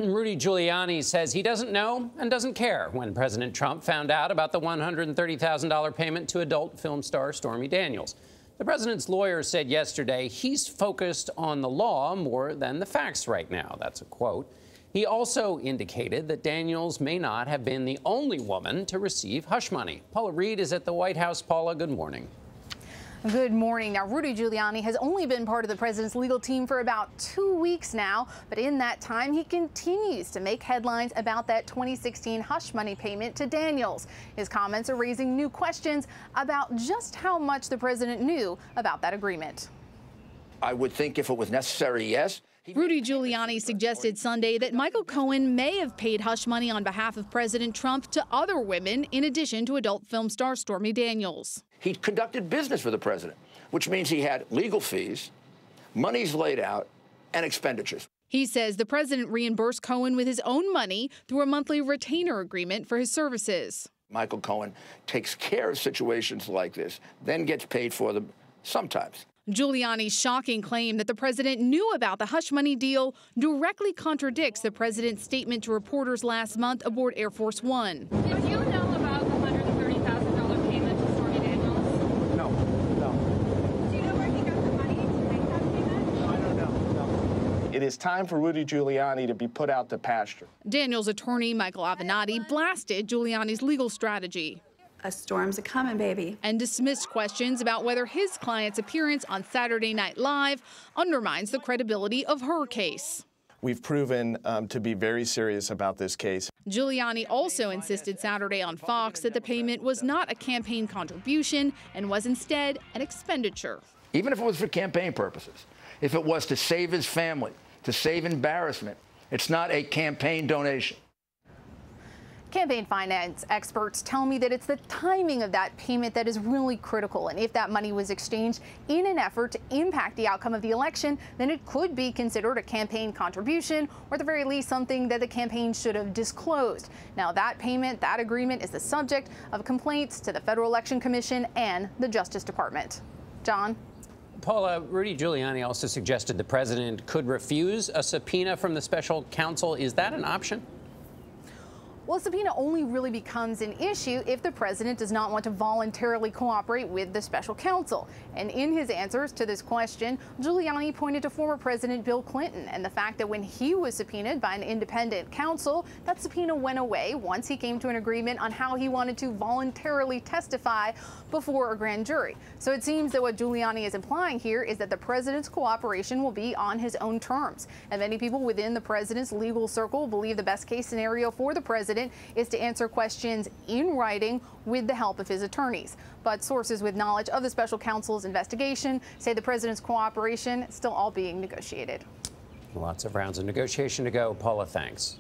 Rudy Giuliani says he doesn't know and doesn't care when President Trump found out about the $130,000 payment to adult film star Stormy Daniels. The president's lawyer said yesterday he's focused on the law more than the facts right now. That's a quote. He also indicated that Daniels may not have been the only woman to receive hush money. Paula Reid is at the White House. Paula, good morning. Good morning. Now, Rudy Giuliani has only been part of the president's legal team for about 2 weeks now, but in that time, he continues to make headlines about that 2016 hush money payment to Daniels. His comments are raising new questions about just how much the president knew about that agreement. I would think if it was necessary, yes. Rudy Giuliani suggested Sunday that Michael Cohen may have paid hush money on behalf of President Trump to other women in addition to adult film star Stormy Daniels. He conducted business for the president, which means he had legal fees, monies laid out, and expenditures. He says the president reimbursed Cohen with his own money through a monthly retainer agreement for his services. Michael Cohen takes care of situations like this, then gets paid for them sometimes. Giuliani's shocking claim that the president knew about the hush money deal directly contradicts the president's statement to reporters last month aboard Air Force One. Did you know about the $130,000 payment to Stormy Daniels? No. Do you know where he got the money to make that payment? No, I don't know. No. It is time for Rudy Giuliani to be put out to pasture. Daniels' attorney, Michael Avenatti, blasted Giuliani's legal strategy. A storm's a-coming, baby. And dismissed questions about whether his client's appearance on Saturday Night Live undermines the credibility of her case. We've proven to be very serious about this case. Giuliani also insisted Saturday on Fox that the payment was not a campaign contribution and was instead an expenditure. Even if it was for campaign purposes, if it was to save his family, to save embarrassment, it's not a campaign donation. Campaign finance experts tell me that it's the timing of that payment that is really critical. And if that money was exchanged in an effort to impact the outcome of the election, then it could be considered a campaign contribution, or at the very least something that the campaign should have disclosed. Now, that payment, that agreement is the subject of complaints to the Federal Election Commission and the Justice Department. John? Paula, Rudy Giuliani also suggested the president could refuse a subpoena from the special counsel. Is that an option? Well, a subpoena only really becomes an issue if the president does not want to voluntarily cooperate with the special counsel. And in his answers to this question, Giuliani pointed to former President Bill Clinton and the fact that when he was subpoenaed by an independent counsel, that subpoena went away once he came to an agreement on how he wanted to voluntarily testify before a grand jury. So it seems that what Giuliani is implying here is that the president's cooperation will be on his own terms. And many people within the president's legal circle believe the best case scenario for the president is to answer questions in writing with the help of his attorneys. But sources with knowledge of the special counsel's investigation say the president's cooperation is still all being negotiated. Lots of rounds of negotiation to go. Paula, thanks.